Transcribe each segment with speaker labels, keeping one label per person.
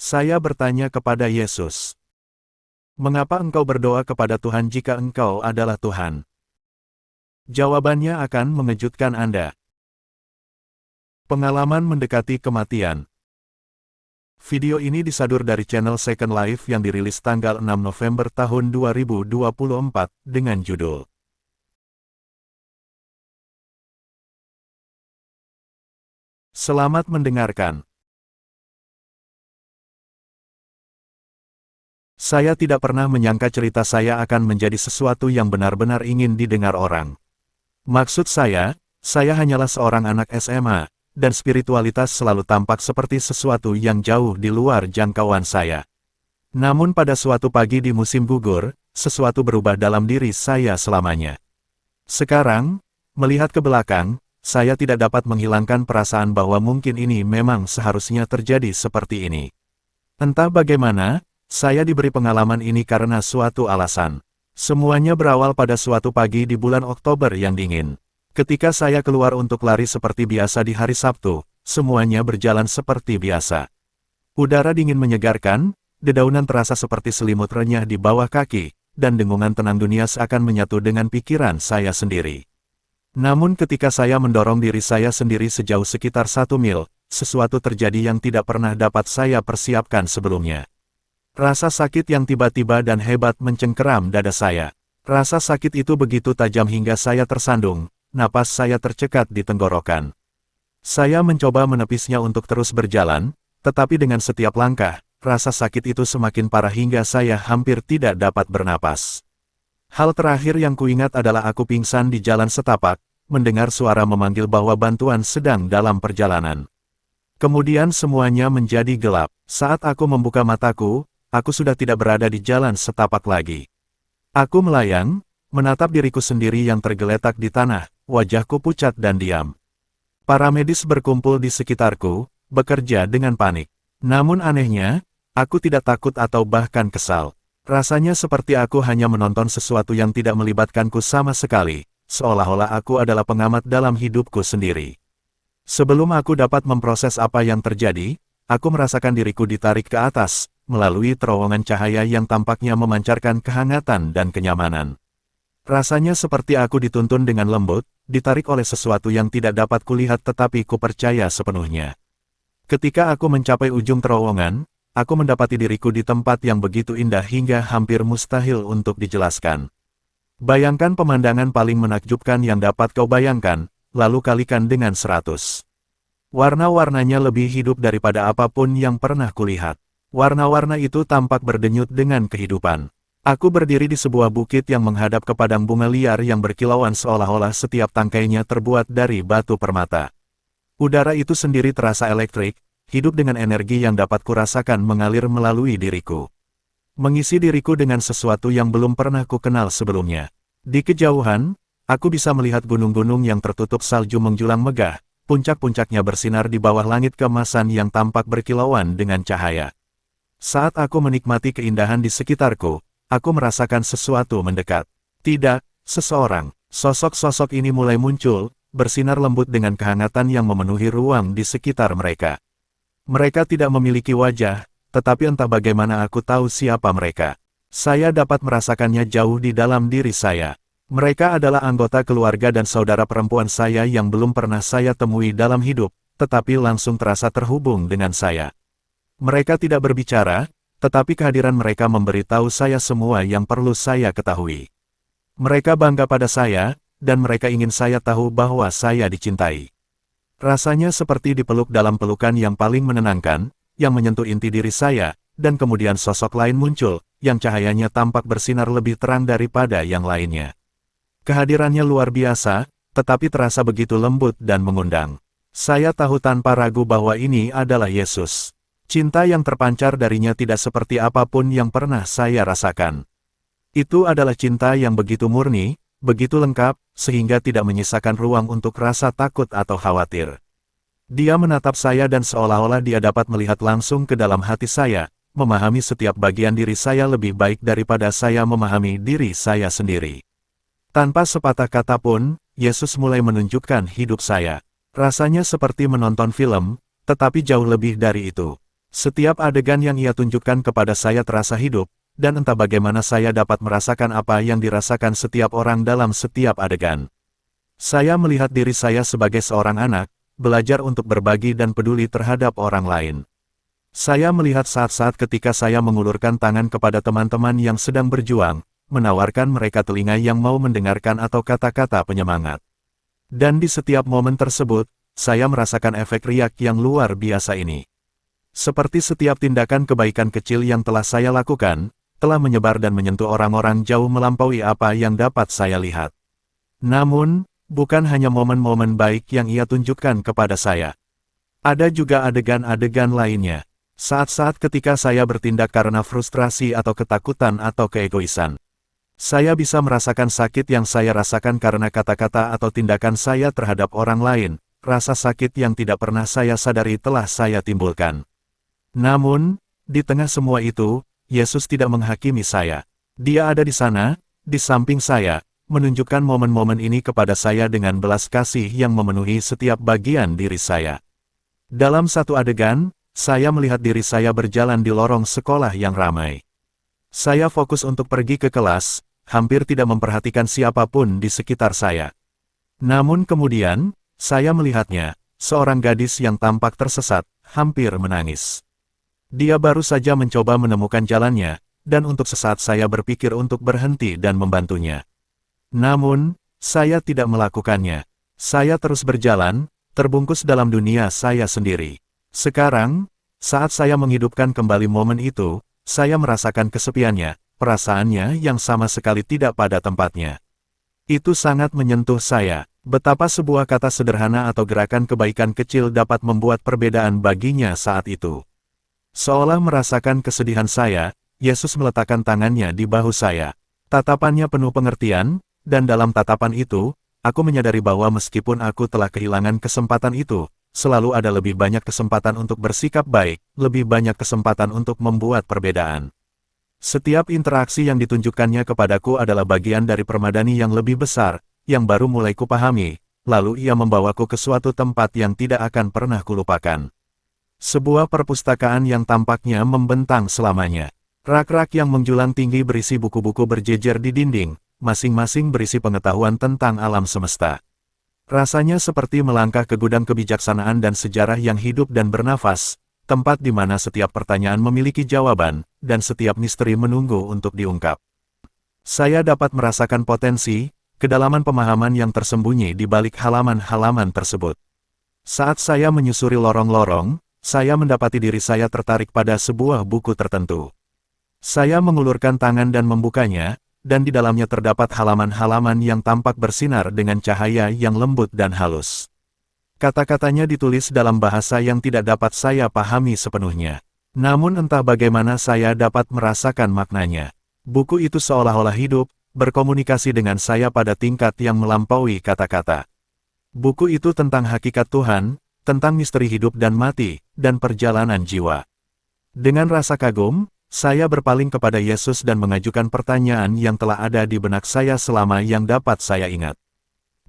Speaker 1: Saya bertanya kepada Yesus, "Mengapa engkau berdoa kepada Tuhan jika engkau adalah Tuhan?" Jawabannya akan mengejutkan Anda. Pengalaman mendekati kematian. Video ini disadur dari channel Second Life yang dirilis tanggal 6 November tahun 2024 dengan judul Selamat mendengarkan. Saya tidak pernah menyangka cerita saya akan menjadi sesuatu yang benar-benar ingin didengar orang. Maksud saya hanyalah seorang anak SMA, dan spiritualitas selalu tampak seperti sesuatu yang jauh di luar jangkauan saya. Namun pada suatu pagi di musim gugur, sesuatu berubah dalam diri saya selamanya. Sekarang, melihat ke belakang, saya tidak dapat menghilangkan perasaan bahwa mungkin ini memang seharusnya terjadi seperti ini. Entah bagaimana, saya diberi pengalaman ini karena suatu alasan. Semuanya berawal pada suatu pagi di bulan Oktober yang dingin. Ketika saya keluar untuk lari seperti biasa di hari Sabtu, semuanya berjalan seperti biasa. Udara dingin menyegarkan, dedaunan terasa seperti selimut renyah di bawah kaki, dan dengungan tenang dunia seakan menyatu dengan pikiran saya sendiri. Namun ketika saya mendorong diri saya sendiri sejauh sekitar 1 mil, sesuatu terjadi yang tidak pernah dapat saya persiapkan sebelumnya. Rasa sakit yang tiba-tiba dan hebat mencengkeram dada saya. Rasa sakit itu begitu tajam hingga saya tersandung, napas saya tercekat di tenggorokan. Saya mencoba menepisnya untuk terus berjalan, tetapi dengan setiap langkah, rasa sakit itu semakin parah hingga saya hampir tidak dapat bernapas. Hal terakhir yang kuingat adalah aku pingsan di jalan setapak, mendengar suara memanggil bahwa bantuan sedang dalam perjalanan. Kemudian semuanya menjadi gelap. Saat aku membuka mataku, aku sudah tidak berada di jalan setapak lagi. Aku melayang, menatap diriku sendiri yang tergeletak di tanah, wajahku pucat dan diam. Para medis berkumpul di sekitarku, bekerja dengan panik. Namun anehnya, aku tidak takut atau bahkan kesal. Rasanya seperti aku hanya menonton sesuatu yang tidak melibatkanku sama sekali, seolah-olah aku adalah pengamat dalam hidupku sendiri. Sebelum aku dapat memproses apa yang terjadi, aku merasakan diriku ditarik ke atas, melalui terowongan cahaya yang tampaknya memancarkan kehangatan dan kenyamanan. Rasanya seperti aku dituntun dengan lembut, ditarik oleh sesuatu yang tidak dapat kulihat tetapi ku percaya sepenuhnya. Ketika aku mencapai ujung terowongan, aku mendapati diriku di tempat yang begitu indah hingga hampir mustahil untuk dijelaskan. Bayangkan pemandangan paling menakjubkan yang dapat kau bayangkan, lalu kalikan dengan 100. Warna-warnanya lebih hidup daripada apapun yang pernah kulihat. Warna-warna itu tampak berdenyut dengan kehidupan. Aku berdiri di sebuah bukit yang menghadap ke padang bunga liar yang berkilauan seolah-olah setiap tangkainya terbuat dari batu permata. Udara itu sendiri terasa elektrik, hidup dengan energi yang dapat kurasakan mengalir melalui diriku. Mengisi diriku dengan sesuatu yang belum pernah kukenal sebelumnya. Di kejauhan, aku bisa melihat gunung-gunung yang tertutup salju menjulang megah, puncak-puncaknya bersinar di bawah langit keemasan yang tampak berkilauan dengan cahaya. Saat aku menikmati keindahan di sekitarku, aku merasakan sesuatu mendekat. Tidak, seseorang. Sosok-sosok ini mulai muncul, bersinar lembut dengan kehangatan yang memenuhi ruang di sekitar mereka. Mereka tidak memiliki wajah, tetapi entah bagaimana aku tahu siapa mereka. Saya dapat merasakannya jauh di dalam diri saya. Mereka adalah anggota keluarga dan saudara perempuan saya yang belum pernah saya temui dalam hidup, tetapi langsung terasa terhubung dengan saya. Mereka tidak berbicara, tetapi kehadiran mereka memberitahu saya semua yang perlu saya ketahui. Mereka bangga pada saya, dan mereka ingin saya tahu bahwa saya dicintai. Rasanya seperti dipeluk dalam pelukan yang paling menenangkan, yang menyentuh inti diri saya, dan kemudian sosok lain muncul, yang cahayanya tampak bersinar lebih terang daripada yang lainnya. Kehadirannya luar biasa, tetapi terasa begitu lembut dan mengundang. Saya tahu tanpa ragu bahwa ini adalah Yesus. Cinta yang terpancar darinya tidak seperti apapun yang pernah saya rasakan. Itu adalah cinta yang begitu murni, begitu lengkap, sehingga tidak menyisakan ruang untuk rasa takut atau khawatir. Dia menatap saya dan seolah-olah dia dapat melihat langsung ke dalam hati saya, memahami setiap bagian diri saya lebih baik daripada saya memahami diri saya sendiri. Tanpa sepatah kata pun, Yesus mulai menunjukkan hidup saya. Rasanya seperti menonton film, tetapi jauh lebih dari itu. Setiap adegan yang ia tunjukkan kepada saya terasa hidup, dan entah bagaimana saya dapat merasakan apa yang dirasakan setiap orang dalam setiap adegan. Saya melihat diri saya sebagai seorang anak, belajar untuk berbagi dan peduli terhadap orang lain. Saya melihat saat-saat ketika saya mengulurkan tangan kepada teman-teman yang sedang berjuang, menawarkan mereka telinga yang mau mendengarkan atau kata-kata penyemangat. Dan di setiap momen tersebut, saya merasakan efek riak yang luar biasa ini. Seperti setiap tindakan kebaikan kecil yang telah saya lakukan, telah menyebar dan menyentuh orang-orang jauh melampaui apa yang dapat saya lihat. Namun, bukan hanya momen-momen baik yang ia tunjukkan kepada saya. Ada juga adegan-adegan lainnya. Saat-saat ketika saya bertindak karena frustrasi atau ketakutan atau keegoisan. Saya bisa merasakan sakit yang saya rasakan karena kata-kata atau tindakan saya terhadap orang lain, rasa sakit yang tidak pernah saya sadari telah saya timbulkan. Namun, di tengah semua itu, Yesus tidak menghakimi saya. Dia ada di sana, di samping saya, menunjukkan momen-momen ini kepada saya dengan belas kasih yang memenuhi setiap bagian diri saya. Dalam satu adegan, saya melihat diri saya berjalan di lorong sekolah yang ramai. Saya fokus untuk pergi ke kelas, hampir tidak memperhatikan siapapun di sekitar saya. Namun kemudian, saya melihatnya, seorang gadis yang tampak tersesat, hampir menangis. Dia baru saja mencoba menemukan jalannya, dan untuk sesaat saya berpikir untuk berhenti dan membantunya. Namun, saya tidak melakukannya. Saya terus berjalan, terbungkus dalam dunia saya sendiri. Sekarang, saat saya menghidupkan kembali momen itu, saya merasakan kesepiannya, perasaannya yang sama sekali tidak pada tempatnya. Itu sangat menyentuh saya, betapa sebuah kata sederhana atau gerakan kebaikan kecil dapat membuat perbedaan baginya saat itu. Seolah merasakan kesedihan saya, Yesus meletakkan tangannya di bahu saya. Tatapannya penuh pengertian, dan dalam tatapan itu, aku menyadari bahwa meskipun aku telah kehilangan kesempatan itu, selalu ada lebih banyak kesempatan untuk bersikap baik, lebih banyak kesempatan untuk membuat perbedaan. Setiap interaksi yang ditunjukkannya kepadaku adalah bagian dari permadani yang lebih besar, yang baru mulai kupahami, lalu ia membawaku ke suatu tempat yang tidak akan pernah kulupakan. Sebuah perpustakaan yang tampaknya membentang selamanya. Rak-rak yang menjulang tinggi berisi buku-buku berjejer di dinding, masing-masing berisi pengetahuan tentang alam semesta. Rasanya seperti melangkah ke gudang kebijaksanaan dan sejarah yang hidup dan bernafas, tempat di mana setiap pertanyaan memiliki jawaban, dan setiap misteri menunggu untuk diungkap. Saya dapat merasakan potensi, kedalaman pemahaman yang tersembunyi di balik halaman-halaman tersebut. Saat saya menyusuri lorong-lorong, saya mendapati diri saya tertarik pada sebuah buku tertentu. Saya mengulurkan tangan dan membukanya, dan di dalamnya terdapat halaman-halaman yang tampak bersinar dengan cahaya yang lembut dan halus. Kata-katanya ditulis dalam bahasa yang tidak dapat saya pahami sepenuhnya. Namun entah bagaimana saya dapat merasakan maknanya. Buku itu seolah-olah hidup, berkomunikasi dengan saya pada tingkat yang melampaui kata-kata. Buku itu tentang hakikat Tuhan, tentang misteri hidup dan mati, dan perjalanan jiwa. Dengan rasa kagum, saya berpaling kepada Yesus dan mengajukan pertanyaan yang telah ada di benak saya selama yang dapat saya ingat.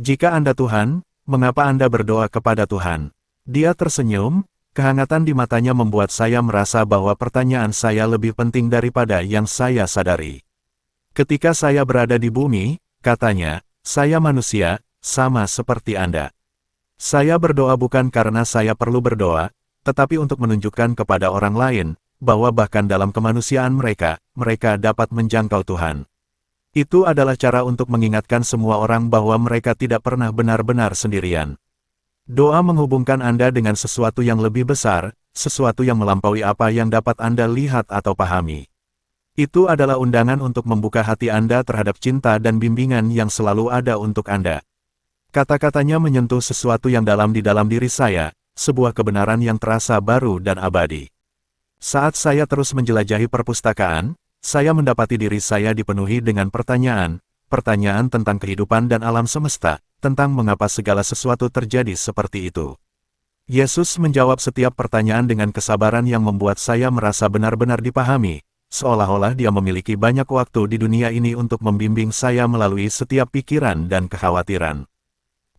Speaker 1: Jika Anda Tuhan, mengapa Anda berdoa kepada Tuhan? Dia tersenyum, kehangatan di matanya membuat saya merasa bahwa pertanyaan saya lebih penting daripada yang saya sadari. Ketika saya berada di bumi, katanya, saya manusia, sama seperti Anda. Saya berdoa bukan karena saya perlu berdoa, tetapi untuk menunjukkan kepada orang lain, bahwa bahkan dalam kemanusiaan mereka, mereka dapat menjangkau Tuhan. Itu adalah cara untuk mengingatkan semua orang bahwa mereka tidak pernah benar-benar sendirian. Doa menghubungkan Anda dengan sesuatu yang lebih besar, sesuatu yang melampaui apa yang dapat Anda lihat atau pahami. Itu adalah undangan untuk membuka hati Anda terhadap cinta dan bimbingan yang selalu ada untuk Anda. Kata-katanya menyentuh sesuatu yang dalam di dalam diri saya, sebuah kebenaran yang terasa baru dan abadi. Saat saya terus menjelajahi perpustakaan, saya mendapati diri saya dipenuhi dengan pertanyaan tentang kehidupan dan alam semesta, tentang mengapa segala sesuatu terjadi seperti itu. Yesus menjawab setiap pertanyaan dengan kesabaran yang membuat saya merasa benar-benar dipahami, seolah-olah Dia memiliki banyak waktu di dunia ini untuk membimbing saya melalui setiap pikiran dan kekhawatiran.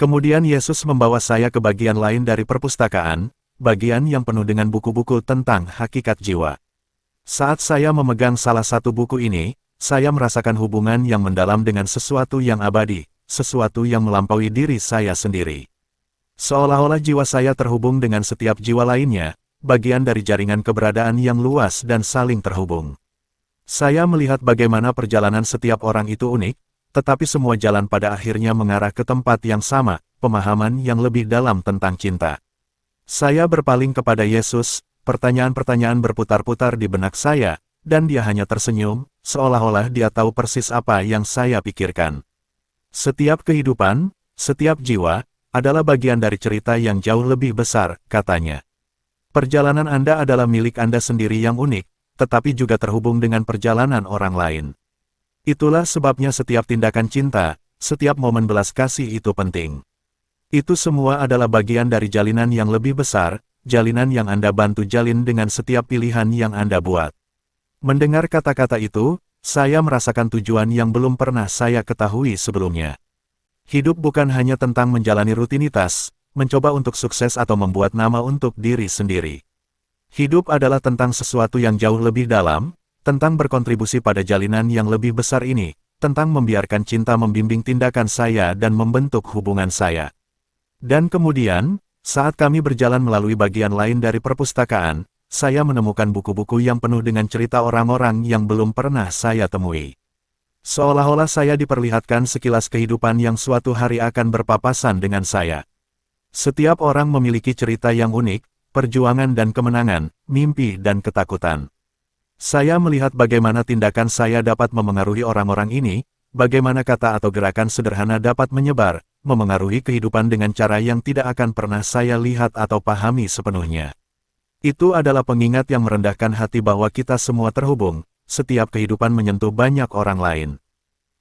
Speaker 1: Kemudian Yesus membawa saya ke bagian lain dari perpustakaan, bagian yang penuh dengan buku-buku tentang hakikat jiwa. Saat saya memegang salah satu buku ini, saya merasakan hubungan yang mendalam dengan sesuatu yang abadi, sesuatu yang melampaui diri saya sendiri. Seolah-olah jiwa saya terhubung dengan setiap jiwa lainnya, bagian dari jaringan keberadaan yang luas dan saling terhubung. Saya melihat bagaimana perjalanan setiap orang itu unik, tetapi semua jalan pada akhirnya mengarah ke tempat yang sama, pemahaman yang lebih dalam tentang cinta. Saya berpaling kepada Yesus, pertanyaan-pertanyaan berputar-putar di benak saya, dan dia hanya tersenyum, seolah-olah dia tahu persis apa yang saya pikirkan. Setiap kehidupan, setiap jiwa, adalah bagian dari cerita yang jauh lebih besar, katanya. Perjalanan Anda adalah milik Anda sendiri yang unik, tetapi juga terhubung dengan perjalanan orang lain. Itulah sebabnya setiap tindakan cinta, setiap momen belas kasih itu penting. Itu semua adalah bagian dari jalinan yang lebih besar, jalinan yang Anda bantu jalin dengan setiap pilihan yang Anda buat. Mendengar kata-kata itu, saya merasakan tujuan yang belum pernah saya ketahui sebelumnya. Hidup bukan hanya tentang menjalani rutinitas, mencoba untuk sukses atau membuat nama untuk diri sendiri. Hidup adalah tentang sesuatu yang jauh lebih dalam, tentang berkontribusi pada jalinan yang lebih besar ini, tentang membiarkan cinta membimbing tindakan saya dan membentuk hubungan saya. Dan kemudian, saat kami berjalan melalui bagian lain dari perpustakaan, saya menemukan buku-buku yang penuh dengan cerita orang-orang yang belum pernah saya temui. Seolah-olah saya diperlihatkan sekilas kehidupan yang suatu hari akan berpapasan dengan saya. Setiap orang memiliki cerita yang unik, perjuangan dan kemenangan, mimpi dan ketakutan. Saya melihat bagaimana tindakan saya dapat memengaruhi orang-orang ini, bagaimana kata atau gerakan sederhana dapat menyebar, memengaruhi kehidupan dengan cara yang tidak akan pernah saya lihat atau pahami sepenuhnya. Itu adalah pengingat yang merendahkan hati bahwa kita semua terhubung, setiap kehidupan menyentuh banyak orang lain.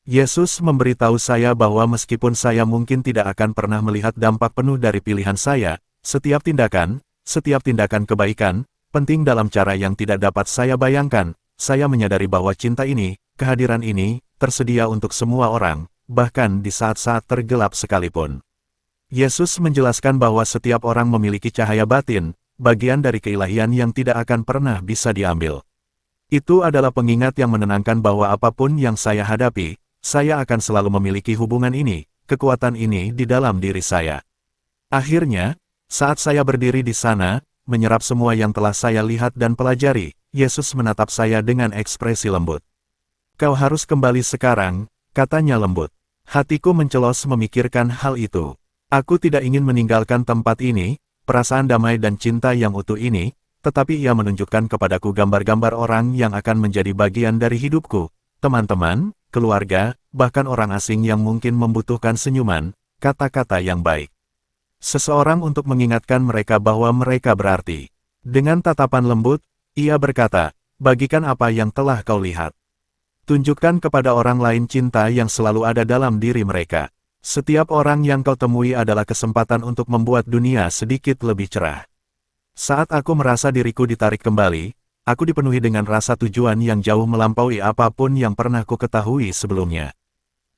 Speaker 1: Yesus memberitahu saya bahwa meskipun saya mungkin tidak akan pernah melihat dampak penuh dari pilihan saya, setiap tindakan kebaikan, penting dalam cara yang tidak dapat saya bayangkan. Saya menyadari bahwa cinta ini, kehadiran ini, tersedia untuk semua orang, bahkan di saat-saat tergelap sekalipun. Yesus menjelaskan bahwa setiap orang memiliki cahaya batin, bagian dari keilahian yang tidak akan pernah bisa diambil. Itu adalah pengingat yang menenangkan bahwa apapun yang saya hadapi, saya akan selalu memiliki hubungan ini, kekuatan ini di dalam diri saya. Akhirnya, saat saya berdiri di sana, menyerap semua yang telah saya lihat dan pelajari, Yesus menatap saya dengan ekspresi lembut. "Kau harus kembali sekarang," katanya lembut. Hatiku mencelos memikirkan hal itu. Aku tidak ingin meninggalkan tempat ini, perasaan damai dan cinta yang utuh ini, tetapi ia menunjukkan kepadaku gambar-gambar orang yang akan menjadi bagian dari hidupku, teman-teman, keluarga, bahkan orang asing yang mungkin membutuhkan senyuman, kata-kata yang baik. Seseorang untuk mengingatkan mereka bahwa mereka berarti. Dengan tatapan lembut, ia berkata, "Bagikan apa yang telah kau lihat. Tunjukkan kepada orang lain cinta yang selalu ada dalam diri mereka. Setiap orang yang kau temui adalah kesempatan untuk membuat dunia sedikit lebih cerah." Saat aku merasa diriku ditarik kembali, aku dipenuhi dengan rasa tujuan yang jauh melampaui apapun yang pernah ku ketahui sebelumnya.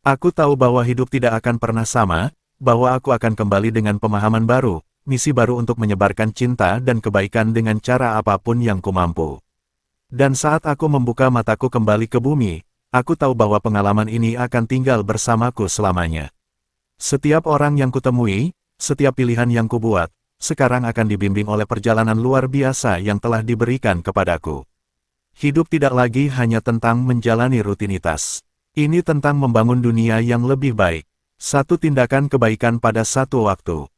Speaker 1: Aku tahu bahwa hidup tidak akan pernah sama, bahwa aku akan kembali dengan pemahaman baru, misi baru untuk menyebarkan cinta dan kebaikan dengan cara apapun yang ku mampu. Dan saat aku membuka mataku kembali ke bumi, aku tahu bahwa pengalaman ini akan tinggal bersamaku selamanya. Setiap orang yang kutemui, setiap pilihan yang kubuat, sekarang akan dibimbing oleh perjalanan luar biasa yang telah diberikan kepadaku. Hidup tidak lagi hanya tentang menjalani rutinitas. Ini tentang membangun dunia yang lebih baik. Satu tindakan kebaikan pada satu waktu.